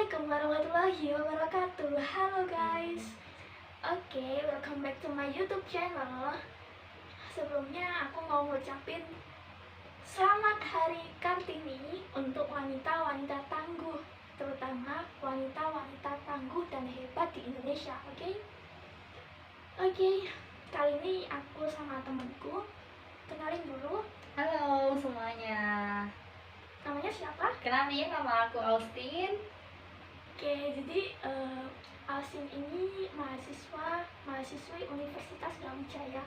Assalamualaikum warahmatullahi wabarakatuh. Halo guys. Oke, welcome back to my YouTube channel. Sebelumnya aku mau ngucapin selamat Hari Kartini untuk wanita-wanita tangguh, terutama wanita-wanita tangguh dan hebat di Indonesia. Oke, kali ini aku sama temanku. Kenalin dulu. Halo semuanya. Namanya siapa? Kenalin, nama aku Austin. Oke, jadi Austin ini mahasiswi Universitas Brawijaya.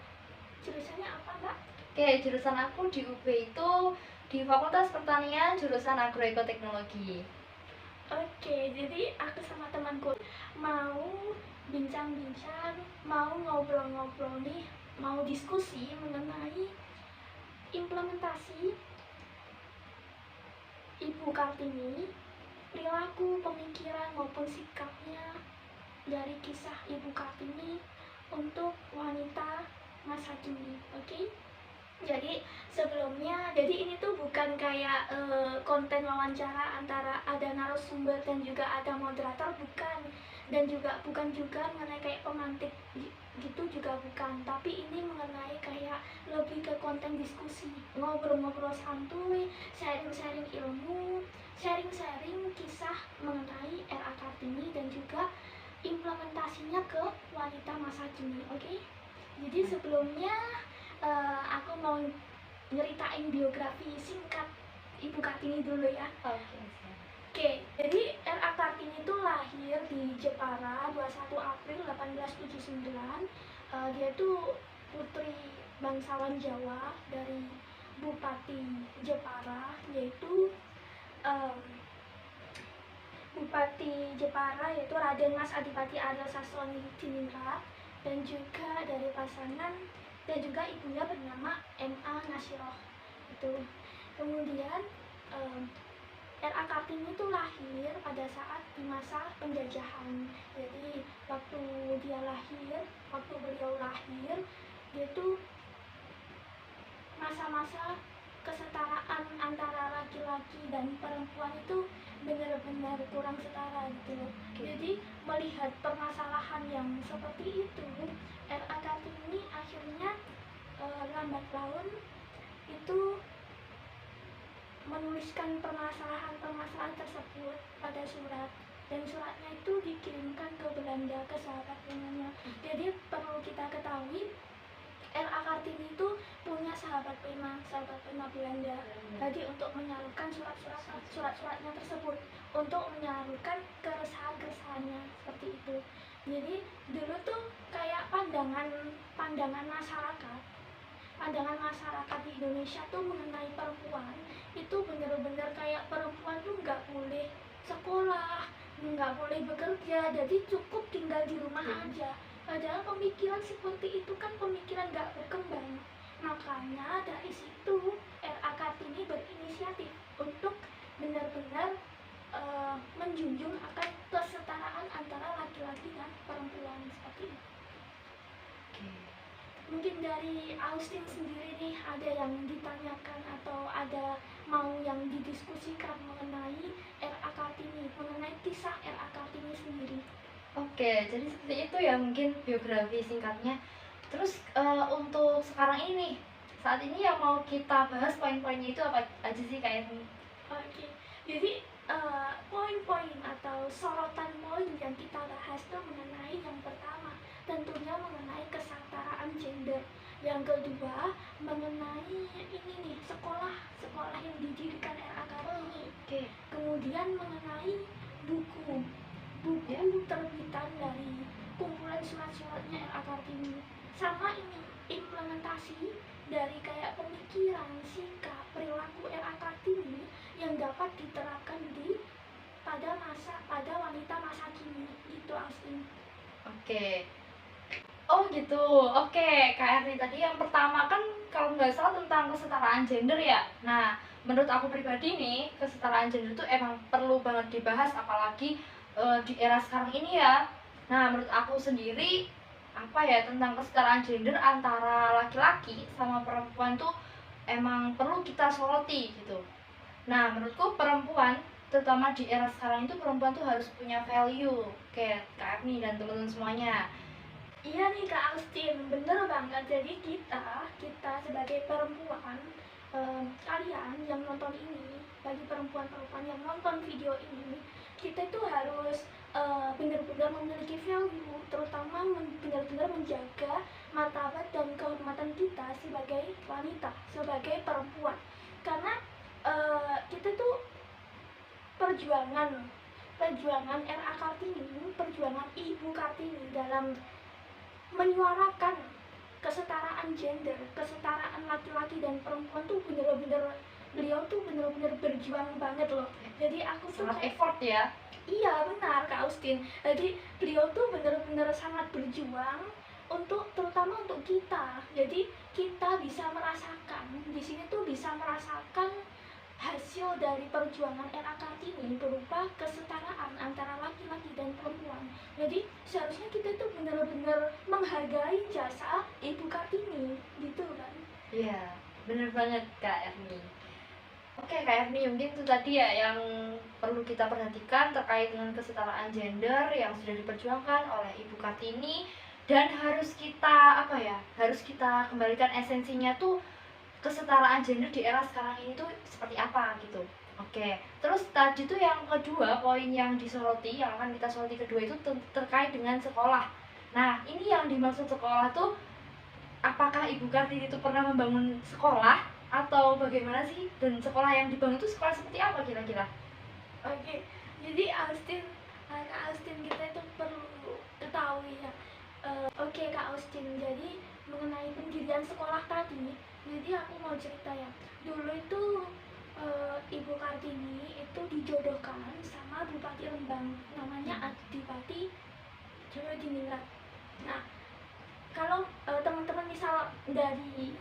Jurusannya apa, Mbak? Oke, jurusan aku di UB itu di Fakultas Pertanian, jurusan Agroekoteknologi. Oke, jadi aku sama temanku mau bincang-bincang, mau ngobrol-ngobrol nih, mau diskusi mengenai implementasi Ibu Kartini, perilaku, pemikiran maupun sikapnya dari kisah Ibu Kartini untuk wanita masa kini. Jadi sebelumnya, ini tuh bukan kayak konten wawancara antara ada narasumber dan juga ada moderator, bukan. Dan juga bukan mengenai kayak pemantik gitu, juga bukan. Tapi ini mengenai kayak lebih ke konten diskusi, ngobrol-ngobrol santuy, sharing-sharing ilmu, sharing-sharing kisah mengenai RA Kartini dan juga implementasinya ke wanita masa kini. Jadi sebelumnya aku mau nyeritain biografi singkat Ibu Kartini dulu ya. Oke, jadi RA Kartini itu lahir di Jepara 21 April 1879. Dia itu putri bangsawan Jawa dari Bupati Jepara, yaitu Bupati Jepara yaitu Raden Mas Adipati Aryo Sasoni Diningrat, dan juga dari pasangan, dan juga ibunya bernama M.A. Nasiroh. Kemudian RA Kartini itu lahir pada saat di masa penjajahan. Jadi waktu beliau lahir, dia itu masa-masa kesetaraan antara laki-laki dan perempuan itu benar-benar kurang setara gitu. Jadi melihat permasalahan yang seperti itu, RA Kartini akhirnya lambat laun itu menuliskan permasalahan tersebut pada surat, dan suratnya itu dikirimkan ke Belanda, ke sahabat Premanya. Jadi perlu kita ketahui, RA Kartini itu punya sahabat prima Belanda. Tadi untuk menyalurkan surat-suratnya tersebut, untuk menyalurkan keresahan-keresahannya seperti itu. Jadi dulu tuh kayak pandangan masyarakat di Indonesia tuh mengenai perempuan itu bener-bener kayak perempuan tuh nggak boleh sekolah, nggak boleh bekerja, jadi cukup tinggal di rumah aja. Padahal pemikiran seperti itu kan pemikiran nggak berkembang. Makanya dari situ RA Kartini berinisiatif untuk benar-benar menjunjung akan kesetaraan antara laki-laki dan perempuan seperti itu. Mungkin dari Austin sendiri nih, ada yang ditanyakan atau ada mau yang didiskusikan mengenai RA Kartini, mengenai kisah RA Kartini sendiri. Oke, jadi seperti itu ya mungkin biografi singkatnya. Terus untuk sekarang ini, saat ini yang mau kita bahas poin-poinnya itu apa aja sih Kak Erni? Oke, jadi poin-poin atau sorotan poin yang kita bahas itu mengenai yang pertama, tentunya mengenai kesetaraan gender. Yang kedua, mengenai ini nih, sekolah yang didirikan RA Kartini. Kemudian mengenai buku terbitan dari kumpulan surat-suratnya RA Kartini. Sama ini, implementasi dari kayak pemikiran, sikap, perilaku RA Kartini yang dapat diterapkan pada wanita masa kini. Itu Austin. Oke. Oh gitu. Oke, Kak Erni, tadi yang pertama kan kalau nggak salah tentang kesetaraan gender ya. Nah, menurut aku pribadi nih, kesetaraan gender itu emang perlu banget dibahas, apalagi di era sekarang ini ya. Nah, menurut aku sendiri tentang kesetaraan gender antara laki-laki sama perempuan tuh emang perlu kita soroti gitu. Nah, menurutku perempuan terutama di era sekarang itu perempuan tuh harus punya value kayak Kak Erni dan teman-teman semuanya. Iya nih Kak Austin, bener banget. Jadi kita sebagai perempuan, kalian yang nonton ini, bagi perempuan-perempuan yang nonton video ini, kita itu harus benar-benar memiliki value, terutama benar-benar menjaga martabat dan kehormatan kita sebagai wanita, sebagai perempuan. Karena kita tuh perjuangan RA Kartini, perjuangan Ibu Kartini dalam menyuarakan kesetaraan gender, kesetaraan laki-laki dan perempuan tuh beliau tuh bener-bener berjuang banget loh. Jadi aku tuh sangat effort ya. Iya benar Kak Austin. Jadi beliau tuh bener-bener sangat berjuang untuk, terutama untuk kita. Jadi kita bisa merasakan di sini tuh, bisa merasakan hasil dari perjuangan RA Kartini berupa kesetaraan antara laki-laki dan perempuan. Jadi seharusnya kita itu benar-benar menghargai jasa Ibu Kartini, gitu kan? Iya, bener banget Kak Erni. Oke Kak Erni, mungkin itu tadi ya yang perlu kita perhatikan terkait dengan kesetaraan gender yang sudah diperjuangkan oleh Ibu Kartini, dan harus kita harus kita kembalikan esensinya tuh, kesetaraan gender di era sekarang ini tuh seperti apa gitu. Oke, terus tadi tuh yang kedua, poin yang disoroti, yang akan kita soroti kedua itu terkait dengan sekolah. Nah, ini yang dimaksud sekolah tuh, apakah Ibu Kartini itu pernah membangun sekolah atau bagaimana sih? Dan sekolah yang dibangun itu sekolah seperti apa kira-kira? Oke, jadi Kak Austin, kita itu perlu ketahui ya. Oke Kak Austin, jadi mengenai pendirian sekolah tadi, jadi aku mau cerita ya. Dulu itu Ibu Kartini itu dijodohkan sama Bupati Rembang, namanya Adipati Joyo Diningrat. Nah, kalau teman-teman misal dari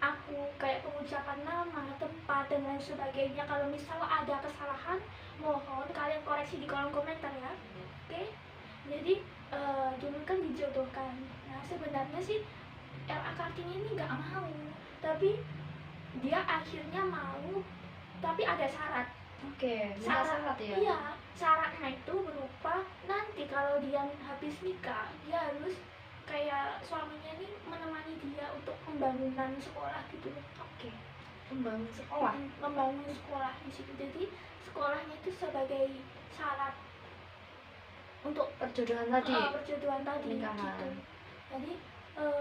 aku kayak pengucapan nama, tempat dan lain sebagainya, kalau misal ada kesalahan, mohon kalian koreksi di kolom komentar ya. Oke? Jadi dulu kan dijodohkan. Nah, sebenarnya sih RA Kartini ini nggak mau, tapi dia akhirnya mau, tapi ada syarat. Oke, syarat ya? Iya, syaratnya itu berupa nanti kalau dia habis nikah, dia harus kayak suaminya ini menemani dia untuk pembangunan sekolah gitu. Oke, membangun sekolah. Membangun sekolah di situ. Jadi sekolahnya itu sebagai syarat untuk Perjodohan tadi. Perjodohan tadi Nikahan. gitu. Jadi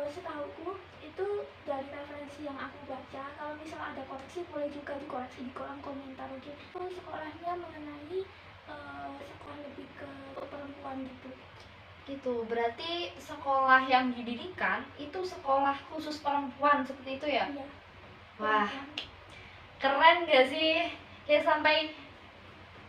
setahuku itu dari referensi yang aku baca, kalau misal ada koreksi boleh juga dikoreksi di kolom komentar. Oke? Sekolahnya mengenai sekolah lebih ke perempuan Gitu, berarti sekolah yang didirikan itu sekolah khusus perempuan seperti itu ya? Iya. Wah, keren gak sih? Kayak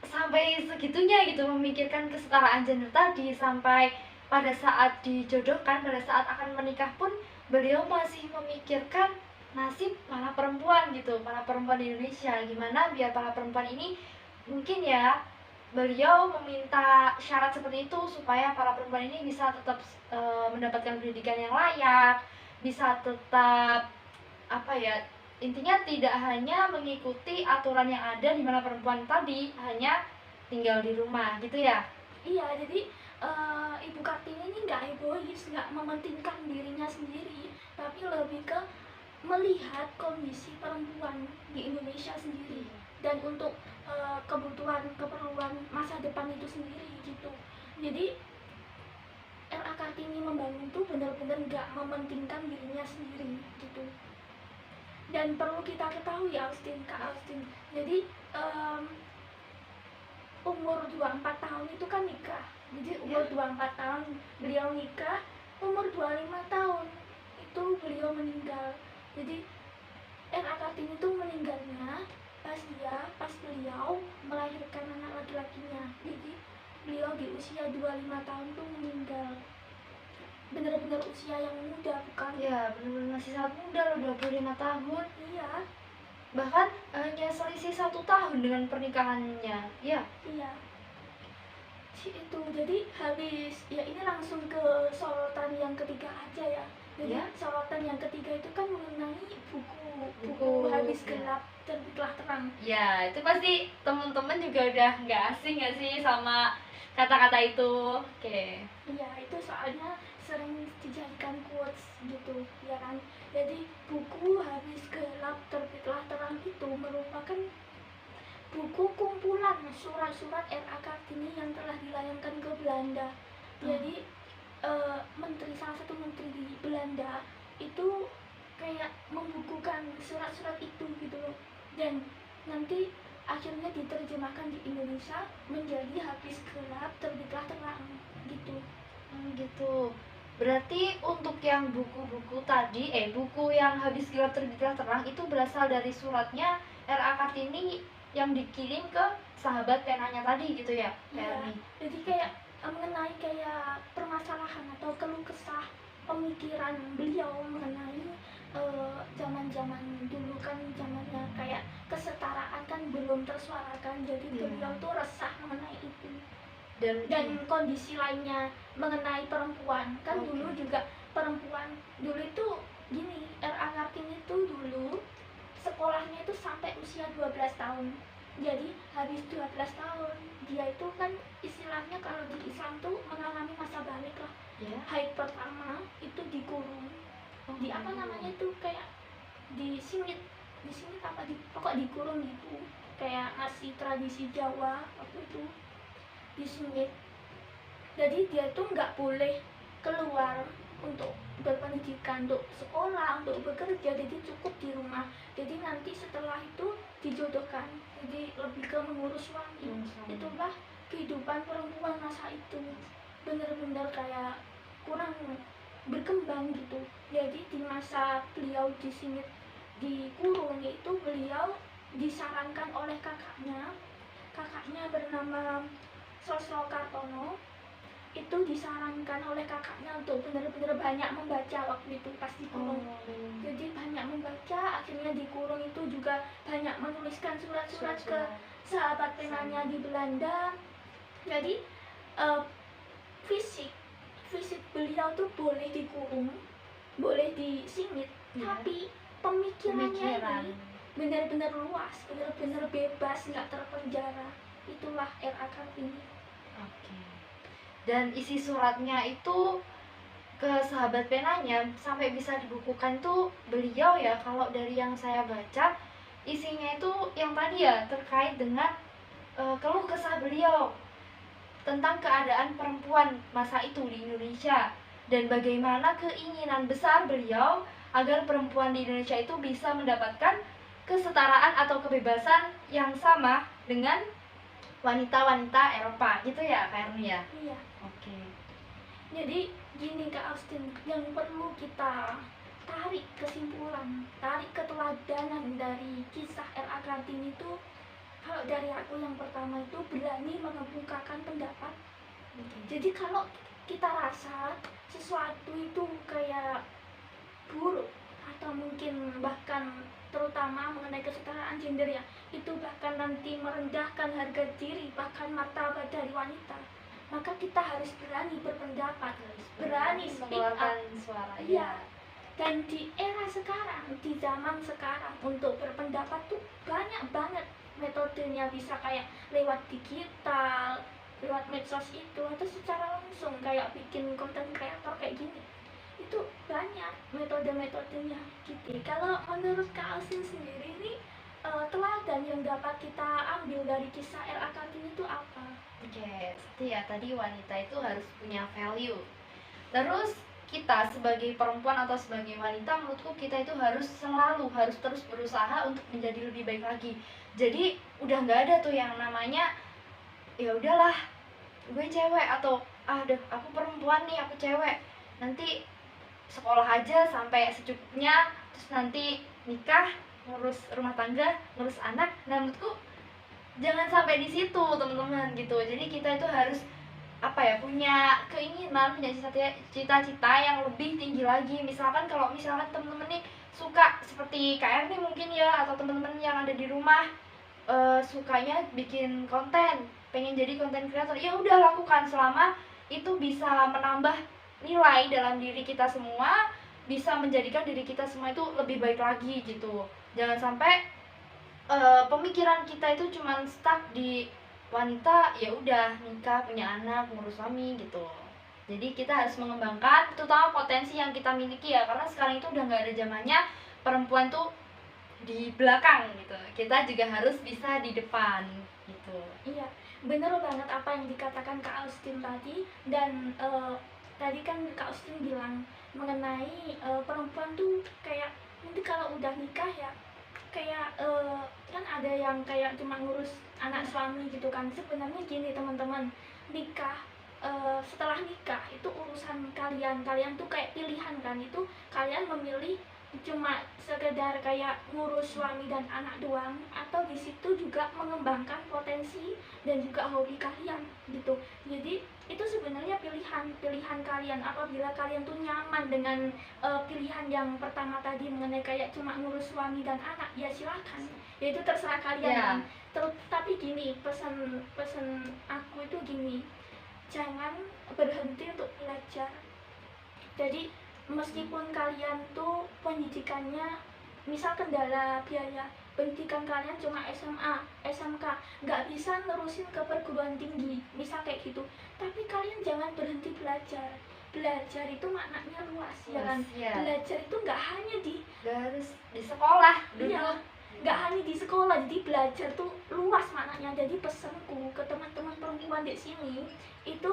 sampai segitunya gitu memikirkan kesetaraan gender tadi, sampai pada saat dijodohkan, pada saat akan menikah pun beliau masih memikirkan nasib para perempuan gitu, para perempuan di Indonesia. Gimana biar para perempuan ini, mungkin ya beliau meminta syarat seperti itu supaya para perempuan ini bisa tetap mendapatkan pendidikan yang layak, bisa tetap intinya tidak hanya mengikuti aturan yang ada di mana perempuan tadi hanya tinggal di rumah gitu ya. Iya, jadi Ibu Kartini ini nggak egois, nggak mementingkan dirinya sendiri, tapi lebih ke melihat kondisi perempuan di Indonesia sendiri dan untuk keperluan masa depan itu sendiri gitu. Jadi RA Kartini membangun tuh benar-benar nggak mementingkan dirinya sendiri gitu. Dan perlu kita ketahui Kak Austin, jadi umur 24 tahun itu kan nikah. Jadi umur 24 tahun beliau nikah, umur 25 tahun itu beliau meninggal. Jadi RA Kartini itu meninggalnya pas beliau melahirkan anak laki-lakinya. Jadi beliau di usia 25 tahun tuh meninggal. Benar-benar usia yang muda, bukan? Ya, benar-benar masih sangat muda loh, 25 tahun. Iya. Bahkan hanya selisih 1 tahun dengan pernikahannya. Ya. Iya. Itu jadi habis ya, ini langsung ke sorotan yang ketiga aja ya. Jadi Ya. sorotan yang ketiga itu kan mengenai buku Buku, habis ya. gelap terbitlah terang. Ya, itu pasti temen-temen juga udah nggak asing nggak sih sama kata-kata itu. Oke. Iya, itu soalnya sering dijadikan quotes gitu, ya kan. Jadi buku habis gelap terbitlah terang itu merupakan buku kumpulan surat-surat R.A. Kartini yang telah dilayangkan ke Belanda. Jadi salah satu menteri di Belanda itu kayak membukukan surat-surat itu gitu loh, dan nanti akhirnya diterjemahkan di Indonesia menjadi habis gelap terbitlah terang gitu. Gitu. Berarti untuk yang buku-buku tadi, buku yang habis gelap terbitlah terang itu berasal dari suratnya R.A. Kartini yang dikirim ke sahabat penanya tadi gitu ya, Iya, Erni? jadi kayak mengenai kayak permasalahan atau keluh kesah pemikiran beliau mengenai zaman-zaman dulu kan, zamannya kayak kesetaraan kan belum tersuarakan, jadi Iya. beliau tuh resah mengenai itu. Dan Dan kondisi lainnya mengenai perempuan kan. Oke. Dulu juga perempuan dulu itu gini, R.A. Kartini itu dulu sekolahnya itu sampai usia 12 tahun. Jadi habis 12 tahun dia itu kan istilahnya kalau di Islam tuh mengalami masa balik lah. ya. Haid pertama itu dikurung, di apa namanya itu kayak disingit apa pokok dikurung gitu, kayak masih tradisi Jawa waktu itu disingit. Jadi dia tuh nggak boleh keluar untuk berpendidikan, untuk sekolah, untuk bekerja, jadi cukup di rumah. Jadi nanti setelah itu dijodohkan, jadi lebih ke mengurus suami. Itulah kehidupan perempuan masa itu, bener-bener kayak kurang berkembang gitu. Jadi di masa beliau disingit, dikurung itu, beliau disarankan oleh kakaknya bernama Sosro Kartono, itu disarankan oleh kakaknya untuk benar-benar banyak membaca waktu itu pas dikurung. Jadi banyak membaca, akhirnya dikurung itu juga banyak menuliskan surat-surat ke sahabat penanya di Belanda. Jadi fisik beliau tuh boleh dikurung, boleh disingit, tapi pemikirannya ini benar-benar luas, benar-benar bebas, nggak terpenjara. Itulah R.A. Kartini. Oke. Dan isi suratnya itu ke sahabat penanya sampai bisa dibukukan tuh beliau ya, kalau dari yang saya baca isinya itu yang tadi ya terkait dengan keluh kesah beliau tentang keadaan perempuan masa itu di Indonesia dan bagaimana keinginan besar beliau agar perempuan di Indonesia itu bisa mendapatkan kesetaraan atau kebebasan yang sama dengan wanita-wanita Eropa gitu ya, Kak Erni ya? Iya. Oke. Jadi gini Kak Austin, yang perlu kita tarik kesimpulan, tarik keteladanan dari kisah R.A. Kartini itu, kalau dari aku yang pertama itu berani mengemukakan pendapat. Jadi kalau kita rasa sesuatu itu kayak buruk atau mungkin bahkan terutama mengenai kesetaraan gender ya, itu bahkan nanti merendahkan harga diri bahkan martabat dari wanita, maka kita harus berani berpendapat, berani speak up. Suara. Iya. Dan di era sekarang, di zaman sekarang, untuk berpendapat tuh banyak banget metodenya, bisa kayak lewat digital, lewat medsos itu, atau secara langsung kayak bikin konten kreator kayak gini. Itu banyak metode-metodenya gitu. Kalau menurut Kak Alsin sendiri ini teladan yang dapat kita ambil dari kisah R.A. Kartini itu apa? Oke, seperti ya tadi wanita itu harus punya value. Terus kita sebagai perempuan atau sebagai wanita, menurutku kita itu harus terus berusaha untuk menjadi lebih baik lagi. Jadi udah nggak ada tuh yang namanya ya udahlah gue cewek atau aduh aku perempuan nih, aku cewek, nanti sekolah aja sampai secukupnya, terus nanti nikah, ngurus rumah tangga, ngurus anak. Nah menurutku jangan sampai di situ teman-teman gitu. Jadi kita itu harus punya keinginan, punya cita-cita yang lebih tinggi lagi. Misalkan kalau teman-teman nih suka seperti KR nih mungkin ya, atau teman-teman yang ada di rumah sukanya bikin konten, pengen jadi konten kreator, ya udah lakukan selama itu bisa menambah nilai dalam diri kita semua, bisa menjadikan diri kita semua itu lebih baik lagi gitu. Jangan sampai pemikiran kita itu cuma stuck di wanita, ya udah nikah, punya anak, ngurus suami gitu. Jadi kita harus mengembangkan terutama potensi yang kita miliki ya, karena sekarang itu udah nggak ada zamannya perempuan tuh di belakang gitu. Kita juga harus bisa di depan gitu. Iya, bener banget apa yang dikatakan Kak Austin tadi. Dan tadi kan Kak Austin bilang mengenai perempuan tuh kayak nanti kalau udah nikah ya kayak kan ada yang kayak cuma ngurus anak suami gitu kan. Sebenarnya gini teman-teman, nikah setelah nikah itu urusan kalian tuh kayak pilihan kan. Itu kalian memilih cuma sekedar kayak ngurus suami dan anak doang, atau di situ juga mengembangkan potensi dan juga hobi kalian gitu. Jadi itu sebenarnya pilihan kalian. Apabila kalian tuh nyaman dengan pilihan yang pertama tadi mengenai kayak cuma ngurus suami dan anak, ya silahkan, ya itu terserah kalian kan. Tapi gini, pesan aku itu gini, jangan berhenti untuk belajar. Jadi meskipun kalian tuh pendidikannya misal kendala biaya, pendidikan kalian cuma SMA, SMK, nggak bisa nerusin ke perguruan tinggi, misal kayak gitu, tapi kalian jangan berhenti belajar. Belajar itu maknanya luas, ya kan? Belajar itu nggak hanya harus di sekolah dulu. Iya, nggak hanya di sekolah, jadi belajar tuh luas maknanya. Jadi pesanku ke teman-teman perempuan di sini itu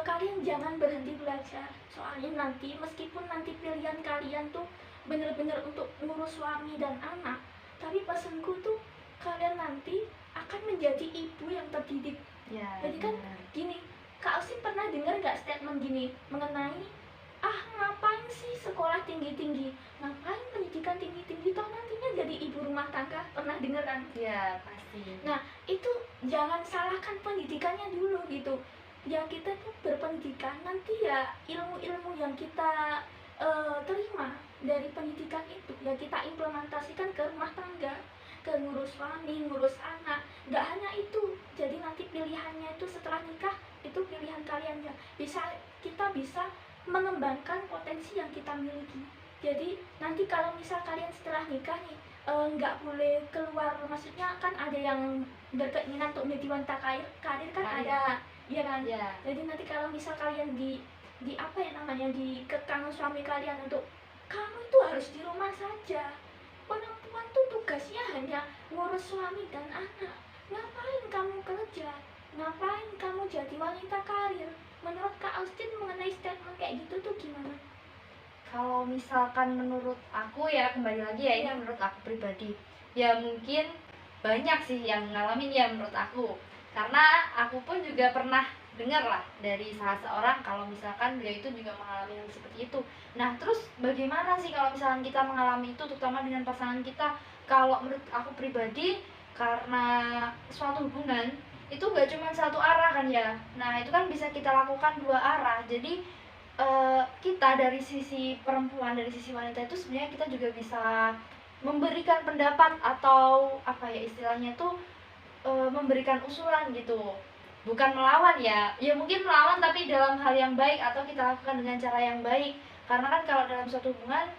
kalian jangan berhenti belajar. Soalnya nanti meskipun nanti pilihan kalian tuh bener-bener untuk ngurus suami dan anak, tapi pesanku tuh kalian nanti akan menjadi ibu yang terdidik. Jadi kan gini, Kak Ausin pernah dengar nggak statement gini mengenai ngapain sih sekolah tinggi-tinggi, ngapain pendidikan tinggi-tinggi, toh nantinya jadi ibu rumah tangga. Pernah dengar kan? Ya pasti. Nah itu jangan salahkan pendidikannya dulu gitu. Ya kita tuh berpendidikan, nanti ya ilmu-ilmu yang kita terima dari pendidikan itu ya kita implementasikan ke rumah tangga, ke ngurus suami, ngurus anak. Nggak hanya itu, jadi nanti pilihannya itu setelah nikah itu pilihan kalian ya. Kita bisa mengembangkan potensi yang kita miliki. Jadi nanti kalau misal kalian setelah nikah nih nggak boleh keluar, maksudnya kan ada yang berkeinginan untuk menjadi wanita karir kan ada. Iya kan? Jadi nanti kalau misal kalian di apa ya namanya, dikekang suami kalian untuk kamu itu harus di rumah saja, perempuan tuh tugasnya hanya ngurus suami dan anak, ngapain kamu kerja, ngapain kamu jadi wanita karir. Menurut Kak Austin mengenai statement kayak gitu tuh gimana? Kalau misalkan menurut aku ya, kembali lagi ya, ini menurut aku pribadi ya, mungkin banyak sih yang ngalamin ya menurut aku, karena aku pun juga pernah dengar lah dari salah seorang kalau misalkan dia itu juga mengalami yang seperti itu. Nah terus bagaimana sih kalau misalkan kita mengalami itu terutama dengan pasangan kita? Kalau menurut aku pribadi, karena suatu hubungan itu gak cuma satu arah kan ya. Nah itu kan bisa kita lakukan dua arah. Jadi kita dari sisi perempuan, dari sisi wanita itu sebenarnya kita juga bisa memberikan pendapat atau apa ya istilahnya tuh, memberikan usulan gitu, bukan melawan ya mungkin melawan tapi dalam hal yang baik atau kita lakukan dengan cara yang baik. Karena kan kalau dalam suatu hubungan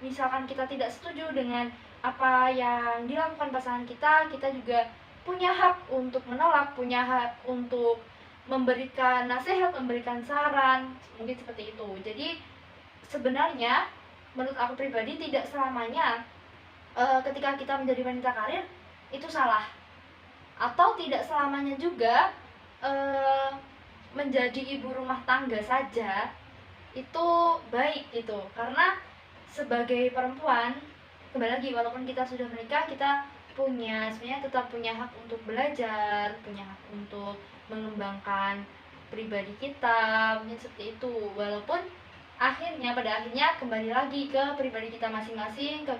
misalkan kita tidak setuju dengan apa yang dilakukan pasangan kita, kita juga punya hak untuk menolak, punya hak untuk memberikan nasihat, memberikan saran, mungkin seperti itu. Jadi sebenarnya menurut aku pribadi tidak selamanya ketika kita menjadi wanita karir itu salah, atau tidak selamanya juga menjadi ibu rumah tangga saja itu baik gitu. Karena sebagai perempuan, kembali lagi, walaupun kita sudah menikah, kita sebenarnya tetap punya hak untuk belajar, punya hak untuk mengembangkan pribadi kita, mungkin seperti itu. Walaupun pada akhirnya kembali lagi ke pribadi kita masing-masing, ke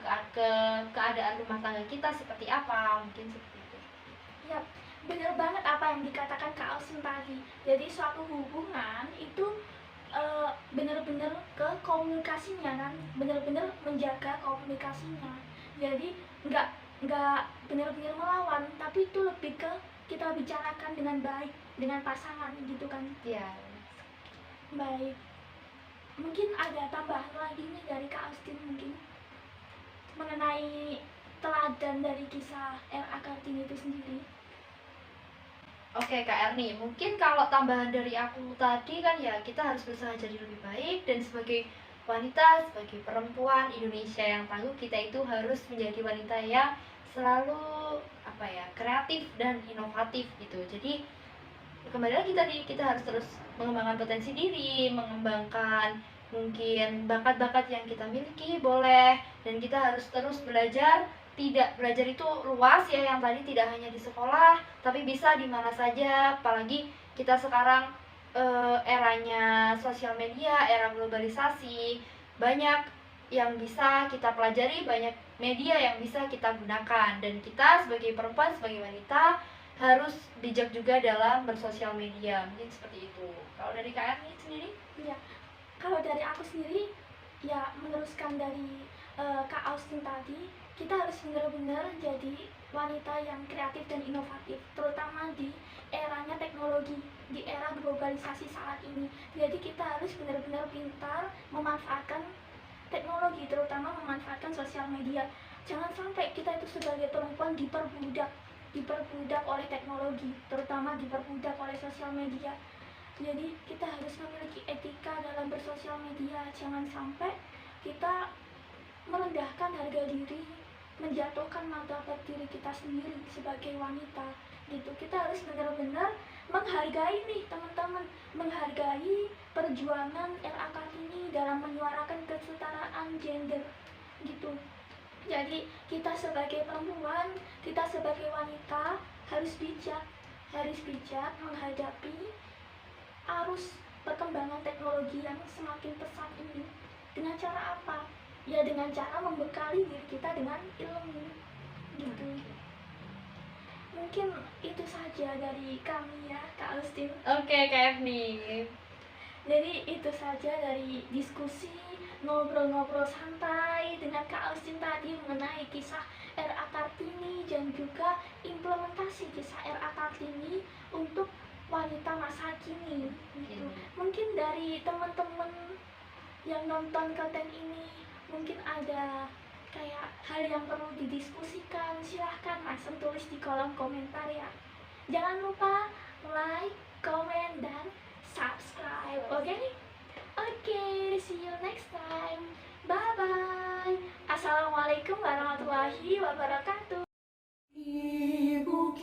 keadaan rumah tangga kita seperti apa, mungkin seperti itu. Ya, benar banget apa yang dikatakan Kak Ausin tadi. Jadi suatu hubungan itu benar-benar ke komunikasinya kan, benar-benar menjaga komunikasinya. Jadi nggak benar-benar melawan, tapi itu lebih ke kita bicarakan dengan baik dengan pasangan gitu kan. Iya. Baik. mungkin ada tambahan lagi nih dari Kak Austin mungkin mengenai teladan dari kisah R.A. Kartini itu sendiri. Oke Kak Erni, mungkin kalau tambahan dari aku tadi kan ya kita harus berusaha jadi lebih baik, dan sebagai wanita, sebagai perempuan Indonesia yang tangguh, kita itu harus menjadi wanita yang selalu kreatif dan inovatif gitu. Jadi kembali lagi tadi, kita harus terus mengembangkan potensi diri, mengembangkan mungkin bakat-bakat yang kita miliki boleh, dan kita harus terus belajar. Tidak belajar itu luas ya, yang tadi tidak hanya di sekolah tapi bisa di mana saja, apalagi kita sekarang eranya sosial media, era globalisasi, banyak yang bisa kita pelajari, banyak media yang bisa kita gunakan, dan kita sebagai perempuan, sebagai wanita harus bijak juga dalam bersosial media. Mungkin seperti itu. Kalau dari Kak Erni sendiri? Ya, kalau dari aku sendiri ya meneruskan dari Kak Austin tadi, kita harus benar-benar jadi wanita yang kreatif dan inovatif, terutama di eranya teknologi, di era globalisasi saat ini. Jadi kita harus benar-benar pintar memanfaatkan teknologi, terutama memanfaatkan sosial media. Jangan sampai kita itu sebagai perempuan diperbudak oleh teknologi, terutama diperbudak oleh sosial media. Jadi kita harus memiliki etika dalam bersosial media. Jangan sampai kita merendahkan harga diri, menjatuhkan martabat diri kita sendiri sebagai wanita gitu. Kita harus benar-benar menghargai nih teman-teman, menghargai perjuangan R.A. Kartini dalam menyuarakan kesetaraan gender gitu. Jadi kita sebagai perempuan, kita sebagai wanita harus bijak menghadapi arus perkembangan teknologi yang semakin pesat ini. Dengan cara apa? Ya dengan cara membekali diri kita dengan ilmu gitu. Mungkin itu saja dari kami ya Kak Austin. Oke Kak Erni. Jadi itu saja dari diskusi ngobrol-ngobrol santai dengan Kak Austin tadi mengenai kisah R.A. Kartini dan juga implementasi kisah R.A. Kartini untuk wanita masa kini gitu. Mungkin dari teman-teman yang nonton konten ini mungkin ada kayak hal yang perlu didiskusikan, silahkan langsung tulis di kolom komentar ya. Jangan lupa like, comment, dan subscribe, oke? Oke, see you next time. Bye-bye. Assalamualaikum warahmatullahi wabarakatuh. Ibu